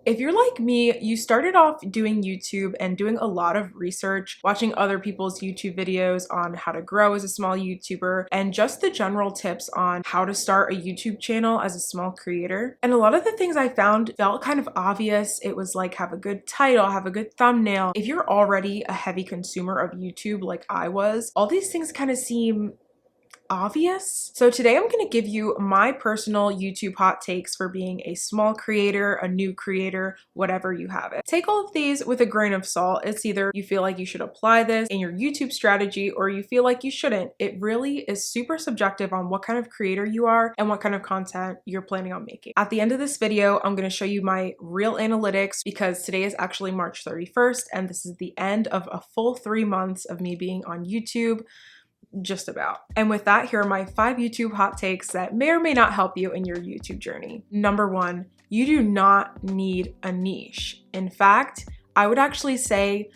If you're like me, you started off doing YouTube and doing a lot of research, watching other people's YouTube videos on how to grow as a small YouTuber and just the general tips on how to start a YouTube channel as a small creator. And a lot of the things I found felt kind of obvious. It was like, have a good title, have a good thumbnail. If you're already a heavy consumer of YouTube like I was, all these things kind of seem obvious. So today I'm going to give you my personal YouTube hot takes for being a small creator, a new creator, whatever you have it. Take all of these with a grain of salt. It's either you feel like you should apply this in your YouTube strategy or you feel like you shouldn't. It really is super subjective on what kind of creator you are and what kind of content you're planning on making. At the end of this video, I'm going to show you my real analytics because today is actually March 31st and this is the end of a full 3 months of me being on YouTube. Just about. And with that, here are my 5 YouTube hot takes that may or may not help you in your YouTube journey. Number 1, you do not need a niche. In fact, I would actually say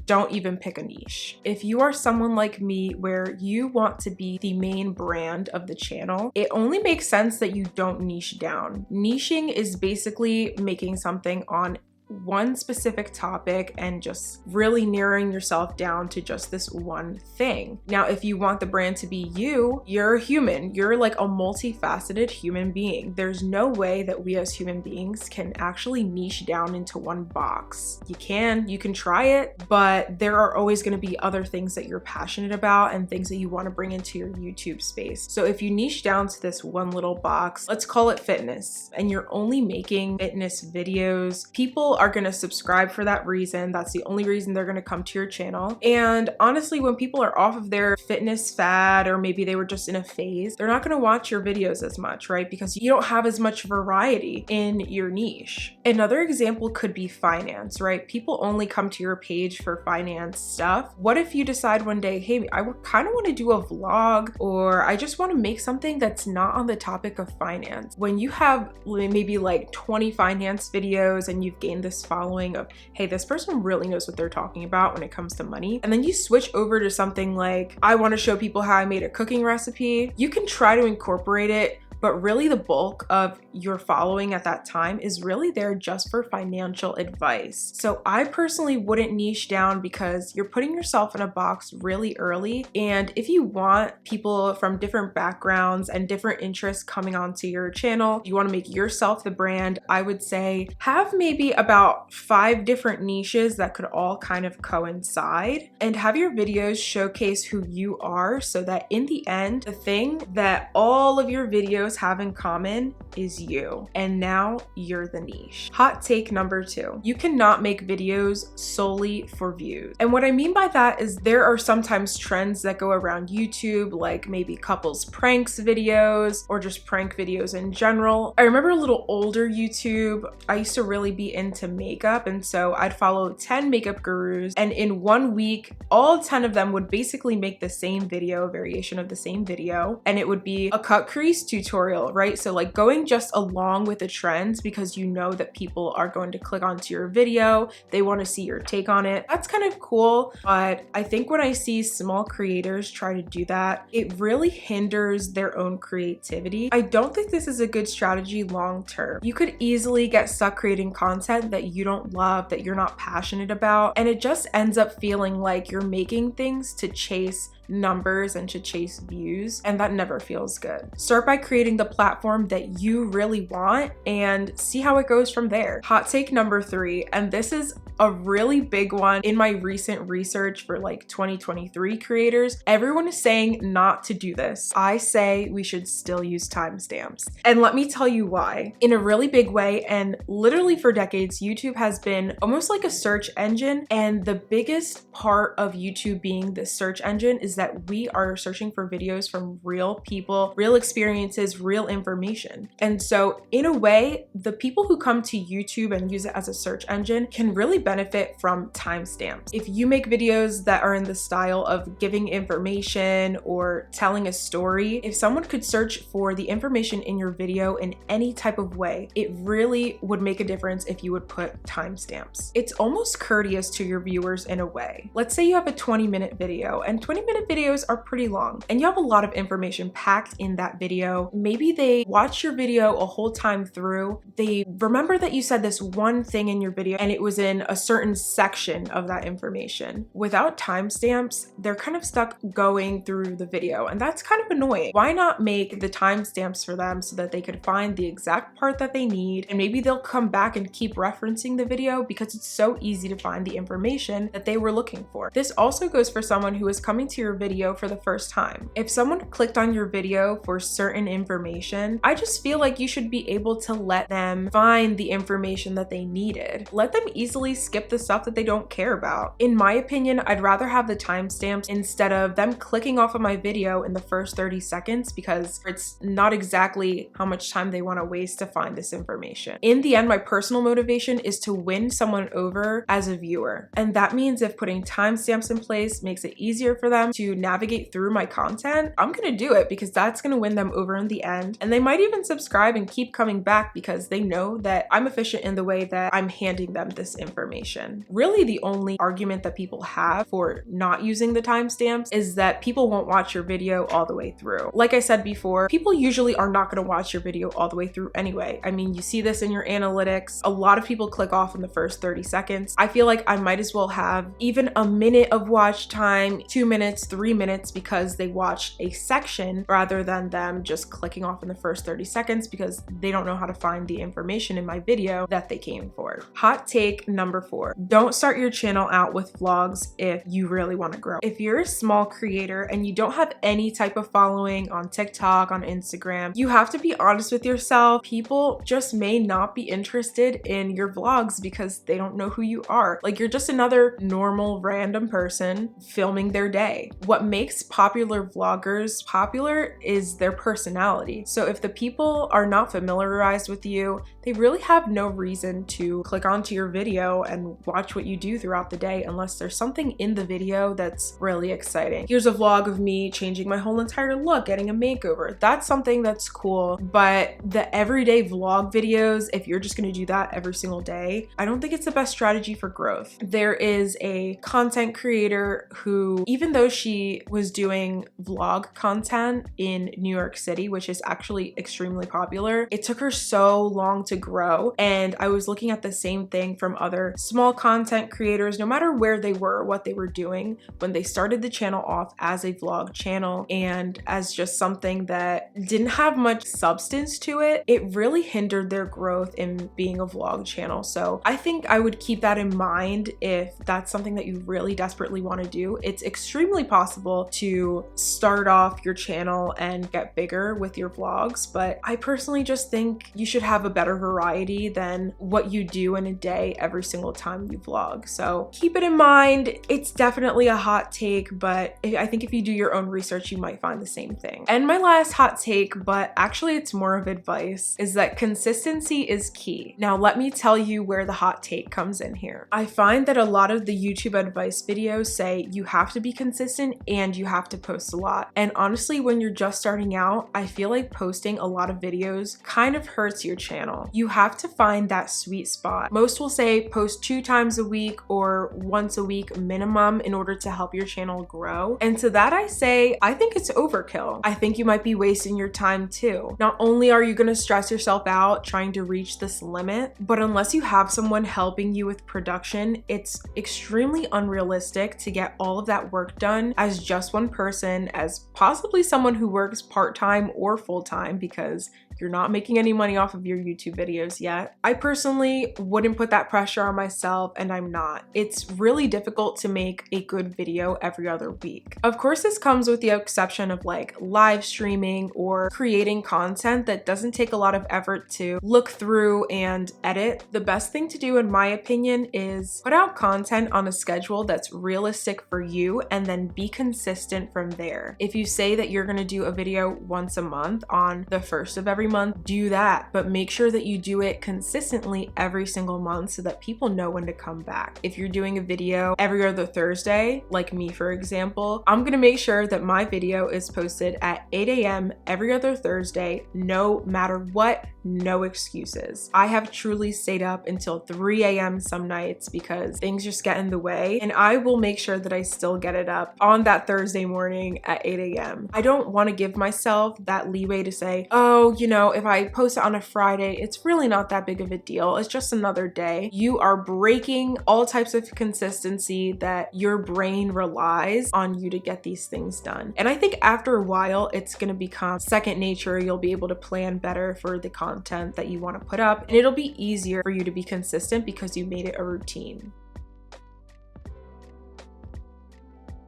don't even pick a niche. If you are someone like me where you want to be the main brand of the channel, it only makes sense that you don't niche down. Niching is basically making something on one specific topic and just really narrowing yourself down to just this one thing. Now, if you want the brand to be you, you're a human. You're like a multifaceted human being. There's no way that we as human beings can actually niche down into one box. You can try it, but there are always going to be other things that you're passionate about and things that you want to bring into your YouTube space. So if you niche down to this one little box, let's call it fitness, and you're only making fitness videos, people are going to subscribe for that reason. That's the only reason they're going to come to your channel. And honestly, when people are off of their fitness fad or maybe they were just in a phase, they're not going to watch your videos as much, right? Because you don't have as much variety in your niche. Another example could be finance, right? People only come to your page for finance stuff. What if you decide one day, hey, I kind of want to do a vlog, or I just want to make something that's not on the topic of finance? When you have maybe like 20 finance videos and you've gained this following of, hey, this person really knows what they're talking about when it comes to money, and then you switch over to something like, I want to show people how I made a cooking recipe, you can try to incorporate it, but really the bulk of your following at that time is really there just for financial advice. So I personally wouldn't niche down because you're putting yourself in a box really early. And if you want people from different backgrounds and different interests coming onto your channel, you want to make yourself the brand, I would say have maybe about 5 different niches that could all kind of coincide, and have your videos showcase who you are so that in the end, the thing that all of your videos have in common is you, and now you're the niche. Hot take number 2, you cannot make videos solely for views. And what I mean by that is there are sometimes trends that go around YouTube, like maybe couples pranks videos or just prank videos in general. I remember a little older YouTube, I used to really be into makeup, and so I'd follow 10 makeup gurus, and in 1 week all 10 of them would basically make the same video, variation of the same video, and it would be a cut crease tutorial, right? So like going just along with the trends because you know that people are going to click onto your video, they want to see your take on it. That's kind of cool, but I think when I see small creators try to do that, it really hinders their own creativity. I don't think this is a good strategy long term. You could easily get stuck creating content that you don't love, that you're not passionate about, and it just ends up feeling like you're making things to chase numbers and to chase views, and that never feels good. Start by creating the platform that you really want and see how it goes from there. Hot take number 3, and this is a really big one in my recent research for like 2023 creators. Everyone is saying not to do this. I say we should still use timestamps. And let me tell you why. In a really big way, and literally for decades, YouTube has been almost like a search engine, and the biggest part of YouTube being the search engine is that we are searching for videos from real people, real experiences, real information. And so in a way, the people who come to YouTube and use it as a search engine can really benefit from timestamps. If you make videos that are in the style of giving information or telling a story, if someone could search for the information in your video in any type of way, it really would make a difference if you would put timestamps. It's almost courteous to your viewers in a way. Let's say you have a 20-minute video, and 20-minute videos are pretty long and you have a lot of information packed in that video. Maybe they watch your video a whole time through. They remember that you said this one thing in your video and it was in a certain section of that information. Without timestamps, they're kind of stuck going through the video, and that's kind of annoying. Why not make the timestamps for them so that they could find the exact part that they need, and maybe they'll come back and keep referencing the video because it's so easy to find the information that they were looking for. This also goes for someone who is coming to your video for the first time. If someone clicked on your video for certain information, I just feel like you should be able to let them find the information that they needed. Let them easily skip the stuff that they don't care about. In my opinion, I'd rather have the timestamps instead of them clicking off of my video in the first 30 seconds because it's not exactly how much time they want to waste to find this information. In the end, my personal motivation is to win someone over as a viewer. And that means if putting timestamps in place makes it easier for them to navigate through my content, I'm gonna do it because that's gonna win them over in the end. And they might even subscribe and keep coming back because they know that I'm efficient in the way that I'm handing them this information. Really, the only argument that people have for not using the timestamps is that people won't watch your video all the way through. Like I said before, people usually are not gonna watch your video all the way through anyway. I mean, you see this in your analytics. A lot of people click off in the first 30 seconds. I feel like I might as well have even a minute of watch time, 2 minutes, 3 minutes because they watched a section rather than them just clicking off in the first 30 seconds because they don't know how to find the information in my video that they came for. Hot take number 4. Don't start your channel out with vlogs if you really want to grow. If you're a small creator and you don't have any type of following on TikTok, on Instagram, you have to be honest with yourself. People just may not be interested in your vlogs because they don't know who you are. Like, you're just another normal random person filming their day. What makes popular vloggers popular is their personality. So if the people are not familiarized with you, they really have no reason to click onto your video and watch what you do throughout the day unless there's something in the video that's really exciting. Here's a vlog of me changing my whole entire look, getting a makeover. That's something that's cool, but the everyday vlog videos, if you're just gonna do that every single day, I don't think it's the best strategy for growth. There is a content creator who, even though she was doing vlog content in New York City, which is actually extremely popular, it took her so long to grow. And I was looking at the same thing from other small content creators, no matter where they were, what they were doing, when they started the channel off as a vlog channel and as just something that didn't have much substance to it, it really hindered their growth in being a vlog channel. So I think I would keep that in mind if that's something that you really desperately want to do. It's extremely possible to start off your channel and get bigger with your vlogs, but I personally just think you should have a better variety than what you do in a day every single time you vlog. So keep it in mind. It's definitely a hot take, but I think if you do your own research, you might find the same thing. And my last hot take, but actually it's more of advice, is that consistency is key. Now let me tell you where the hot take comes in here. I find that a lot of the YouTube advice videos say you have to be consistent and you have to post a lot. And honestly, when you're just starting out, I feel like posting a lot of videos kind of hurts your channel. You have to find that sweet spot. Most will say post 2 times a week or once a week minimum in order to help your channel grow. And to that I say, I think it's overkill. I think you might be wasting your time too. Not only are you going to stress yourself out trying to reach this limit, but unless you have someone helping you with production, it's extremely unrealistic to get all of that work done as just one person, as possibly someone who works part-time or full-time because you're not making any money off of your YouTube videos yet. I personally wouldn't put that pressure on myself, and I'm not. It's really difficult to make a good video every other week. Of course, this comes with the exception of like live streaming or creating content that doesn't take a lot of effort to look through and edit. The best thing to do, in my opinion, is put out content on a schedule that's realistic for you and then be consistent from there. If you say that you're gonna do a video once a month on the first of every month, do that. But make sure that you do it consistently every single month so that people know when to come back. If you're doing a video every other Thursday, like me for example, I'm gonna make sure that my video is posted at 8 a.m. every other Thursday, no matter what, no excuses. I have truly stayed up until 3 a.m. some nights because things just get in the way, and I will make sure that I still get it up on that Thursday morning at 8 a.m. I don't want to give myself that leeway to say, oh, you know, if I post it on a Friday, it's really not that big of a deal. It's just another day. You are breaking all types of consistency that your brain relies on you to get these things done. And I think after a while, it's going to become second nature. You'll be able to plan better for the content that you want to put up, and it'll be easier for you to be consistent because you made it a routine.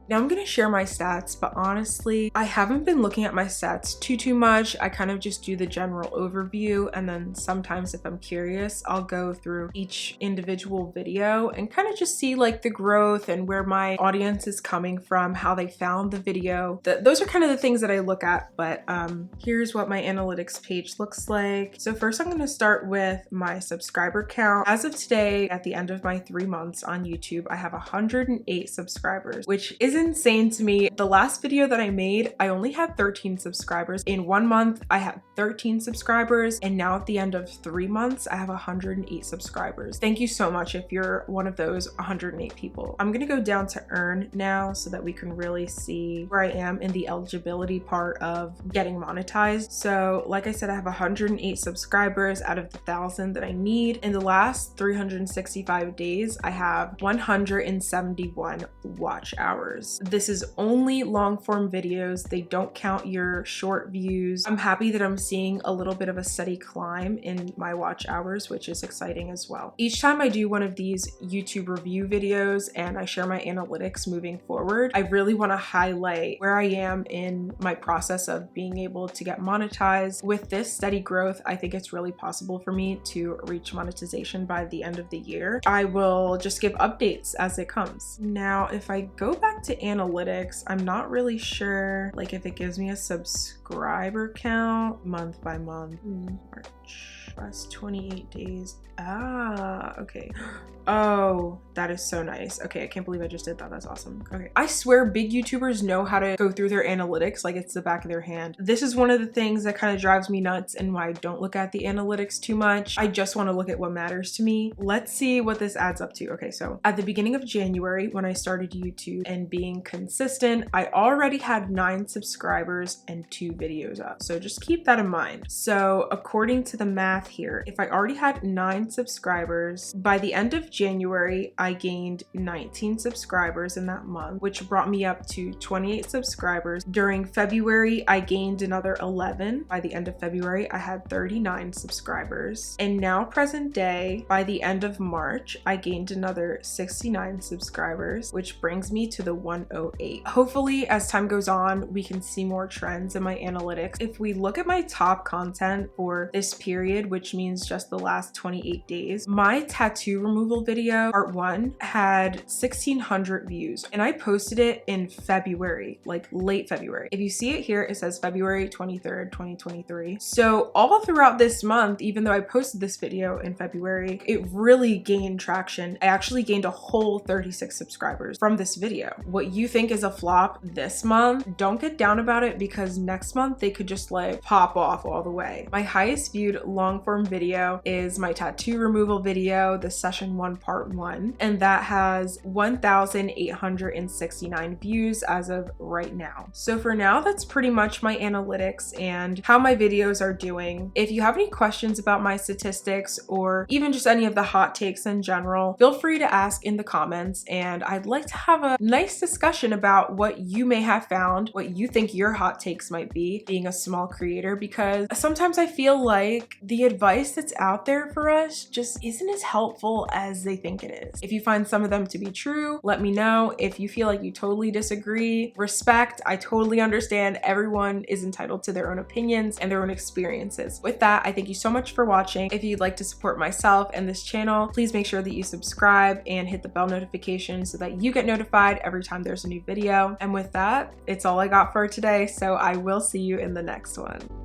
Now I'm gonna share my stats, but honestly, I haven't been looking at my stats too much. I kind of just do the general overview, and then sometimes if I'm curious, I'll go through each individual video and kind of just see like the growth and where my audience is coming from, how they found the video. Those are kind of the things that I look at, but here's what my analytics page looks like. So first I'm gonna start with my subscriber count. As of today, at the end of my 3 months on YouTube, I have 108 subscribers, which is insane to me. The last video that I made, I only had 13 subscribers. In 1 month, I had 13 subscribers, and now at the end of 3 months, I have 108 subscribers. Thank you so much if you're one of those 108 people. I'm gonna go down to earn now so that we can really see where I am in the eligibility part of getting monetized. So like I said, I have 108 subscribers out of the 1,000 that I need. In the last 365 days, I have 171 watch hours. This is only long form videos. They don't count your short views. I'm happy that I'm seeing a little bit of a steady climb in my watch hours, which is exciting as well. Each time I do one of these YouTube review videos and I share my analytics moving forward, I really want to highlight where I am in my process of being able to get monetized. With this steady growth, I think it's really possible for me to reach monetization by the end of the year. I will just give updates as it comes. Now, if I go back to analytics, I'm not really sure like if it gives me a subscriber count month by month. March, last 28 days. Okay. Oh, that is so nice. Okay, I can't believe I just did that. That's awesome. Okay. I swear big YouTubers know how to go through their analytics like it's the back of their hand. This is one of the things that kind of drives me nuts and why I don't look at the analytics too much. I just want to look at what matters to me. Let's see what this adds up to. Okay, so at the beginning of January, when I started YouTube and being consistent, I already had 9 subscribers and 2 videos up. So just keep that in mind. So according to the math here, if I already had 9 subscribers, by the end of January, I gained 19 subscribers in that month, which brought me up to 28 subscribers. During February, I gained another 11. By the end of February, I had 39 subscribers. And now present day, by the end of March, I gained another 69 subscribers, which brings me to the 108. Hopefully, as time goes on, we can see more trends in my analytics. If we look at my top content for this period, which means just the last 28 days, my tattoo removal video, part 1, had 1,600 views, and I posted it in February, like late February. If you see it here, it says February 23rd, 2023. So all throughout this month, even though I posted this video in February, it really gained traction. I actually gained a whole 36 subscribers from this video. What you think is a flop this month, don't get down about it, because next month they could just like pop off all the way. My highest viewed long form video is my tattoo removal video, the session 1 part 1, and that has 1,869 views as of right now. So for now, that's pretty much my analytics and how my videos are doing. If you have any questions about my statistics or even just any of the hot takes in general, feel free to ask in the comments, and I'd like to have a nice discussion about what you may have found, what you think your hot takes might be being a small creator, because sometimes I feel like the advice that's out there for us just isn't as helpful as they think it is. If you find some of them to be true, let me know. If you feel like you totally disagree, respect. I totally understand. Everyone is entitled to their own opinions and their own experiences. With that, I thank you so much for watching. If you'd like to support myself and this channel, please make sure that you subscribe and hit the bell notification so that you get notified every time there's a new video. And with that, it's all I got for today, so I will see you in the next one.